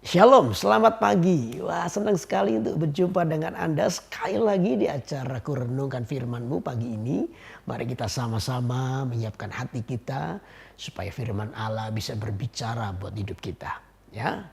Shalom, selamat pagi. Wah, senang sekali untuk berjumpa dengan Anda sekali lagi di acara Kurenungkan Firman-Mu pagi ini. Mari kita sama-sama menyiapkan hati kita supaya firman Allah bisa berbicara buat hidup kita. Ya,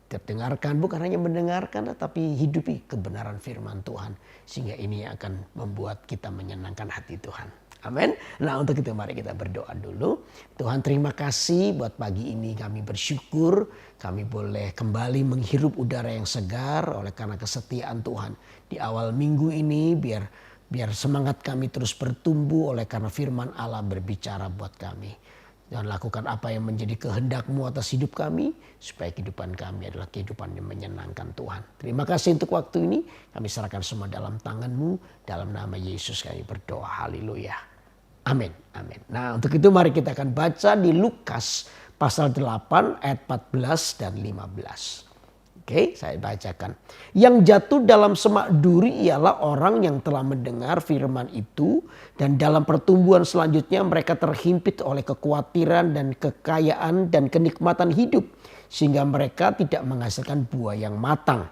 dengarkan, bukan hanya mendengarkan tetapi hidupi kebenaran firman Tuhan. Sehingga ini akan membuat kita menyenangkan hati Tuhan. Amin. Nah, untuk itu mari kita berdoa dulu. Tuhan, terima kasih buat pagi ini, kami bersyukur kami boleh kembali menghirup udara yang segar oleh karena kesetiaan Tuhan. Di awal minggu ini biar semangat kami terus bertumbuh oleh karena firman Allah berbicara buat kami. Dan lakukan apa yang menjadi kehendak-Mu atas hidup kami, supaya kehidupan kami adalah kehidupan yang menyenangkan Tuhan. Terima kasih untuk waktu ini, kami serahkan semua dalam tangan-Mu. Dalam nama Yesus kami berdoa, haleluya. Amin, amin. Nah, untuk itu mari kita akan baca di Lukas pasal 8 ayat 14 dan 15. Oke, saya bacakan. Yang jatuh dalam semak duri ialah orang yang telah mendengar firman itu, dan dalam pertumbuhan selanjutnya mereka terhimpit oleh kekhawatiran dan kekayaan dan kenikmatan hidup, sehingga mereka tidak menghasilkan buah yang matang.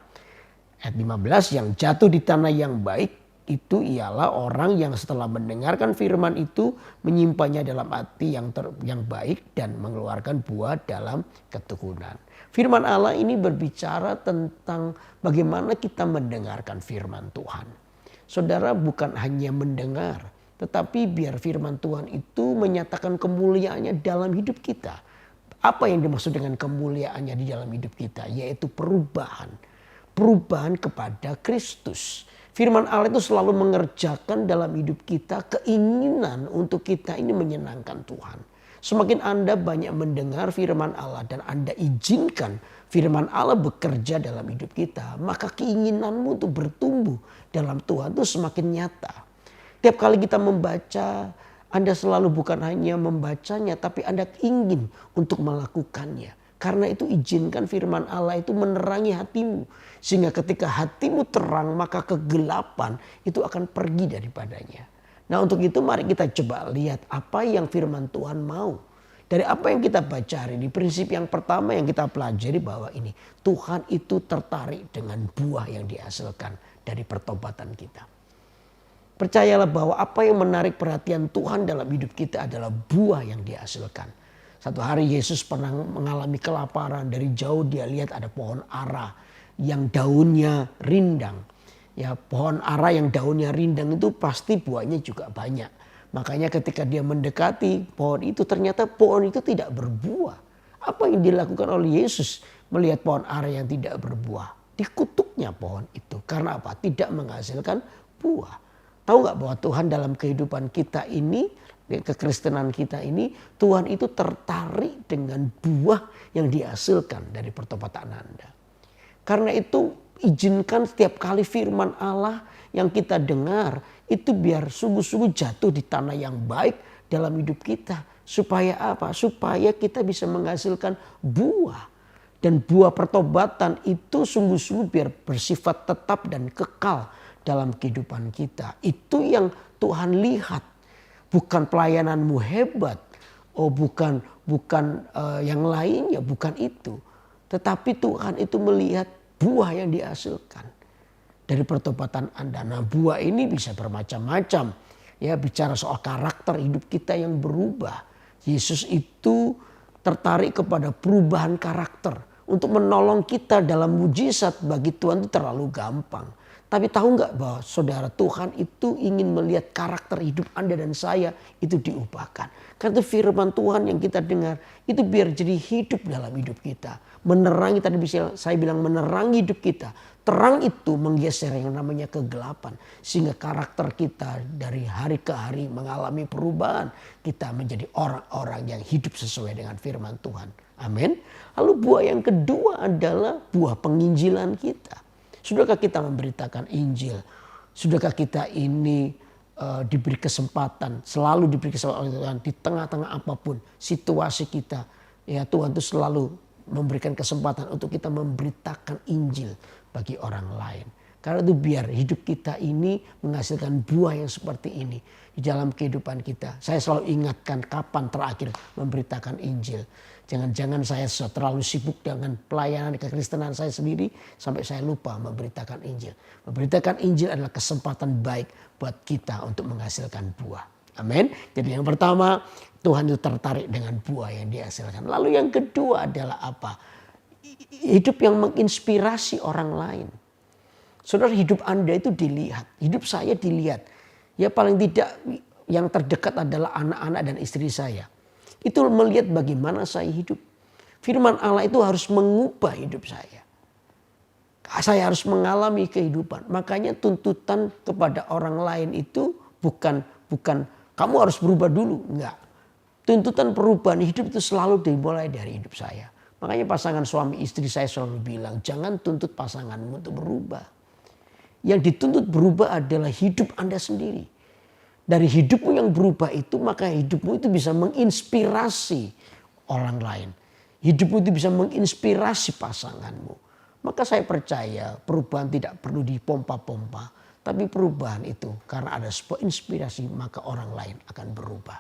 Ayat 15, yang jatuh di tanah yang baik itu ialah orang yang setelah mendengarkan firman itu menyimpannya dalam hati yang baik dan mengeluarkan buah dalam ketekunan. Firman Allah ini berbicara tentang bagaimana kita mendengarkan firman Tuhan. Saudara, bukan hanya mendengar, tetapi biar firman Tuhan itu menyatakan kemuliaannya dalam hidup kita. Apa yang dimaksud dengan kemuliaannya di dalam hidup kita? Yaitu perubahan. Perubahan kepada Kristus. Firman Allah itu selalu mengerjakan dalam hidup kita keinginan untuk kita ini menyenangkan Tuhan. Semakin Anda banyak mendengar firman Allah dan Anda izinkan firman Allah bekerja dalam hidup kita, maka keinginanmu untuk bertumbuh dalam Tuhan itu semakin nyata. Tiap kali kita membaca, Anda selalu bukan hanya membacanya, tapi Anda ingin untuk melakukannya. Karena itu izinkan firman Allah itu menerangi hatimu. Sehingga ketika hatimu terang, maka kegelapan itu akan pergi daripadanya. Nah, untuk itu mari kita coba lihat apa yang firman Tuhan mau. Dari apa yang kita baca hari ini, prinsip yang pertama yang kita pelajari bahwa ini, Tuhan itu tertarik dengan buah yang dihasilkan dari pertobatan kita. Percayalah bahwa apa yang menarik perhatian Tuhan dalam hidup kita adalah buah yang dihasilkan. Satu hari Yesus pernah mengalami kelaparan. Dari jauh dia lihat ada pohon ara yang daunnya rindang. Ya, pohon ara yang daunnya rindang itu pasti buahnya juga banyak. Makanya ketika dia mendekati pohon itu, ternyata pohon itu tidak berbuah. Apa yang dilakukan oleh Yesus melihat pohon ara yang tidak berbuah? Dikutuknya pohon itu. Karena apa? Tidak menghasilkan buah. Tahu gak bahwa Tuhan dalam kehidupan kita ini, kekristenan kita ini, Tuhan itu tertarik dengan buah yang dihasilkan dari pertobatan Anda. Karena itu izinkan setiap kali firman Allah yang kita dengar itu biar sungguh-sungguh jatuh di tanah yang baik dalam hidup kita. Supaya apa? Supaya kita bisa menghasilkan buah. Dan buah pertobatan itu sungguh-sungguh biar bersifat tetap dan kekal dalam kehidupan kita. Itu yang Tuhan lihat. Bukan pelayananmu hebat, bukan yang lainnya, bukan itu. Tetapi Tuhan itu melihat buah yang dihasilkan dari pertobatan Anda. Nah, buah ini bisa bermacam-macam. Ya, bicara soal karakter hidup kita yang berubah. Yesus itu tertarik kepada perubahan karakter. Untuk menolong kita dalam mujizat bagi Tuhan itu terlalu gampang. Tapi tahu nggak bahwa saudara, Tuhan itu ingin melihat karakter hidup Anda dan saya itu diubahkan. Karena itu firman Tuhan yang kita dengar itu biar jadi hidup dalam hidup kita. Menerangi, tadi bisa saya bilang menerangi hidup kita. Terang itu menggeser yang namanya kegelapan. Sehingga karakter kita dari hari ke hari mengalami perubahan. Kita menjadi orang-orang yang hidup sesuai dengan firman Tuhan. Amin. Lalu buah yang kedua adalah buah penginjilan kita. Sudahkah kita memberitakan Injil? Sudahkah kita ini diberi kesempatan, selalu diberi kesempatan di tengah-tengah apapun situasi kita. Ya, Tuhan itu selalu memberikan kesempatan untuk kita memberitakan Injil bagi orang lain. Karena itu biar hidup kita ini menghasilkan buah yang seperti ini di dalam kehidupan kita. Saya selalu ingatkan kapan terakhir memberitakan Injil. Jangan-jangan saya terlalu sibuk dengan pelayanan kekristenan saya sendiri sampai saya lupa memberitakan Injil. Memberitakan Injil adalah kesempatan baik buat kita untuk menghasilkan buah. Amin. Jadi yang pertama, Tuhan itu tertarik dengan buah yang dihasilkan. Lalu yang kedua adalah apa? Hidup yang menginspirasi orang lain. Saudara, hidup Anda itu dilihat, hidup saya dilihat. Ya paling tidak yang terdekat adalah anak-anak dan istri saya. Itu melihat bagaimana saya hidup. Firman Allah itu harus mengubah hidup saya. Saya harus mengalami kehidupan. Makanya tuntutan kepada orang lain itu bukan kamu harus berubah dulu. Enggak. Tuntutan perubahan hidup itu selalu dimulai dari hidup saya. Makanya pasangan suami istri saya selalu bilang, jangan tuntut pasanganmu untuk berubah. Yang dituntut berubah adalah hidup Anda sendiri. Dari hidupmu yang berubah itu, maka hidupmu itu bisa menginspirasi orang lain. Hidupmu itu bisa menginspirasi pasanganmu. Maka saya percaya perubahan tidak perlu dipompa-pompa. Tapi perubahan itu karena ada sebuah inspirasi, maka orang lain akan berubah.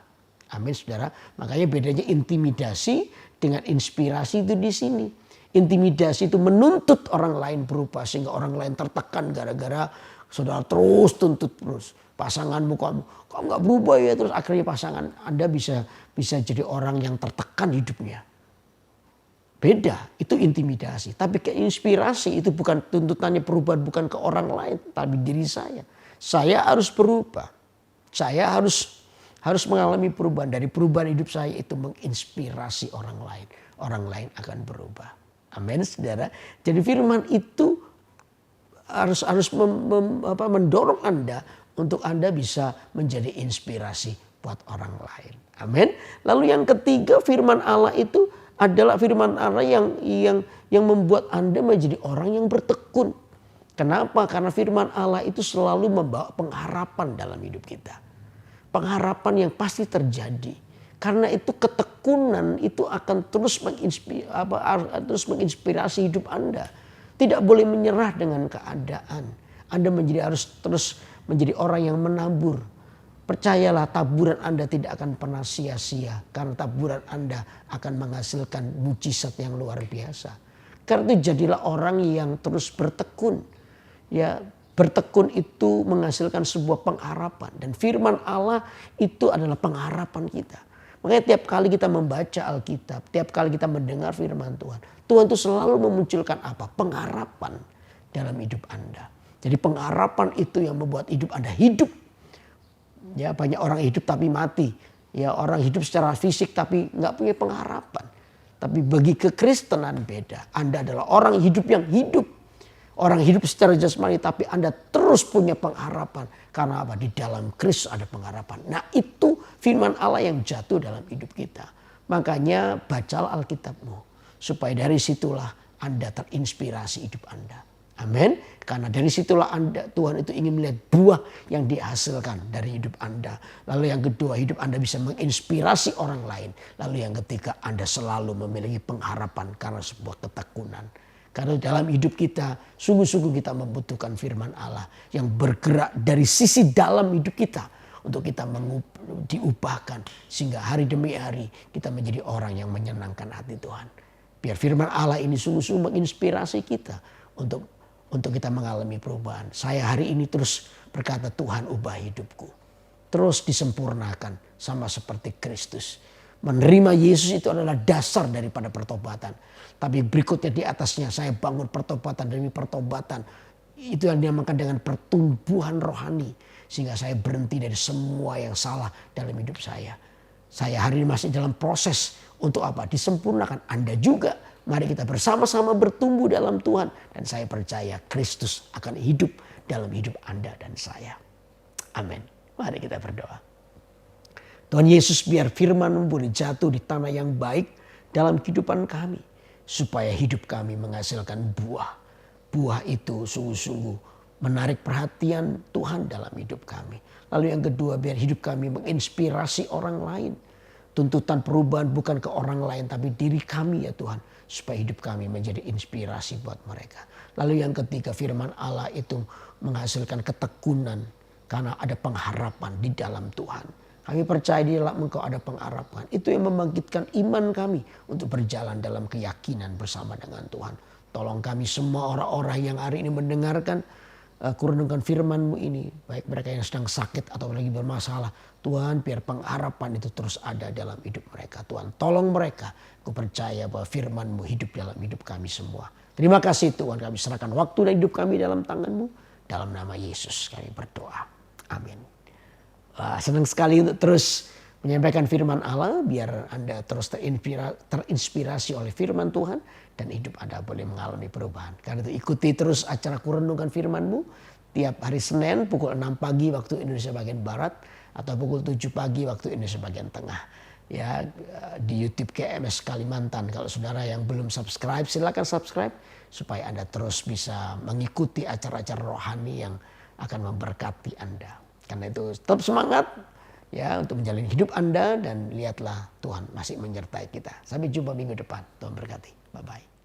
Amin, saudara. Makanya bedanya intimidasi dengan inspirasi itu di sini. Intimidasi itu menuntut orang lain berubah sehingga orang lain tertekan gara-gara saudara terus tuntut terus. Pasanganmu kamu nggak berubah ya, terus akhirnya pasangan Anda bisa jadi orang yang tertekan hidupnya. Beda, itu intimidasi. Tapi keinspirasi itu bukan tuntutannya perubahan bukan ke orang lain, tapi diri saya. Saya harus berubah. Saya harus mengalami perubahan. Dari perubahan hidup saya itu menginspirasi orang lain. Orang lain akan berubah. Amin, saudara. Jadi firman itu harus mendorong Anda untuk Anda bisa menjadi inspirasi buat orang lain. Amin. Lalu yang ketiga, firman Allah itu adalah firman Allah yang membuat Anda menjadi orang yang bertekun. Kenapa? Karena firman Allah itu selalu membawa pengharapan dalam hidup kita. Pengharapan yang pasti terjadi. Karena itu ketekunan itu akan terus menginspirasi hidup Anda. Tidak boleh menyerah dengan keadaan. Anda harus terus menjadi orang yang menabur. Percayalah, taburan Anda tidak akan pernah sia-sia. Karena taburan Anda akan menghasilkan mujizat yang luar biasa. Karena itu jadilah orang yang terus bertekun. Ya, bertekun itu menghasilkan sebuah pengharapan. Dan firman Allah itu adalah pengharapan kita. Makanya tiap kali kita membaca Alkitab, tiap kali kita mendengar firman Tuhan, Tuhan itu selalu memunculkan apa? Pengharapan dalam hidup Anda. Jadi pengharapan itu yang membuat hidup Anda hidup. Ya, banyak orang hidup tapi mati. Ya, orang hidup secara fisik tapi nggak punya pengharapan. Tapi bagi kekristenan beda. Anda adalah orang hidup yang hidup. Orang hidup secara jasmani tapi Anda terus punya pengharapan. Karena apa? Di dalam Kristus ada pengharapan. Nah, itu firman Allah yang jatuh dalam hidup kita. Makanya bacalah Alkitabmu. Supaya dari situlah Anda terinspirasi hidup Anda. Amin. Karena dari situlah Tuhan itu ingin melihat buah yang dihasilkan dari hidup Anda. Lalu yang kedua, hidup Anda bisa menginspirasi orang lain. Lalu yang ketiga, Anda selalu memiliki pengharapan karena sebuah ketekunan. Karena dalam hidup kita, sungguh-sungguh kita membutuhkan firman Allah yang bergerak dari sisi dalam hidup kita. Untuk kita diubahkan sehingga hari demi hari kita menjadi orang yang menyenangkan hati Tuhan. Biar firman Allah ini sungguh-sungguh menginspirasi kita untuk kita mengalami perubahan. Saya hari ini terus berkata, Tuhan ubah hidupku. Terus disempurnakan sama seperti Kristus. Menerima Yesus itu adalah dasar daripada pertobatan. Tapi berikutnya di atasnya saya bangun pertobatan demi pertobatan. Itu yang dinamakan dengan pertumbuhan rohani. Sehingga saya berhenti dari semua yang salah dalam hidup saya. Saya hari ini masih dalam proses untuk apa? Disempurnakan. Anda juga. Mari kita bersama-sama bertumbuh dalam Tuhan. Dan saya percaya Kristus akan hidup dalam hidup Anda dan saya. Amin. Mari kita berdoa. Tuhan Yesus, biar firman-Mu boleh jatuh di tanah yang baik dalam kehidupan kami. Supaya hidup kami menghasilkan buah. Buah itu sungguh-sungguh menarik perhatian Tuhan dalam hidup kami. Lalu yang kedua, biar hidup kami menginspirasi orang lain. tuntutan perubahan bukan ke orang lain tapi diri kami ya Tuhan. Supaya hidup kami menjadi inspirasi buat mereka. Lalu yang ketiga, firman Allah itu menghasilkan ketekunan karena ada pengharapan di dalam Tuhan. Kami percaya di dalam Engkau ada pengharapan. Itu yang membangkitkan iman kami untuk berjalan dalam keyakinan bersama dengan Tuhan. Tolong kami semua orang-orang yang hari ini mendengarkan kurenungkan firman-Mu ini. Baik mereka yang sedang sakit atau lagi bermasalah. Tuhan, biar pengharapan itu terus ada dalam hidup mereka. Tuhan, tolong mereka. Aku percaya bahwa firman-Mu hidup dalam hidup kami semua. Terima kasih Tuhan, kami serahkan waktu dan hidup kami dalam tangan-Mu. Dalam nama Yesus kami berdoa. Amin. Wah, senang sekali untuk terus menyampaikan firman Allah. Biar Anda terus terinspirasi oleh firman Tuhan. Dan hidup Anda boleh mengalami perubahan. Karena itu ikuti terus acara kurenungkan firman-Mu. Tiap hari Senin pukul 6 pagi waktu Indonesia bagian Barat. Atau pukul 7 pagi waktu Indonesia bagian Tengah. Ya, di YouTube KMS Kalimantan. Kalau saudara yang belum subscribe, silakan subscribe. Supaya Anda terus bisa mengikuti acara-acara rohani yang akan memberkati Anda. Karena itu tetap semangat ya untuk menjalani hidup Anda. Dan lihatlah Tuhan masih menyertai kita. Sampai jumpa minggu depan. Tuhan berkati. Bye-bye.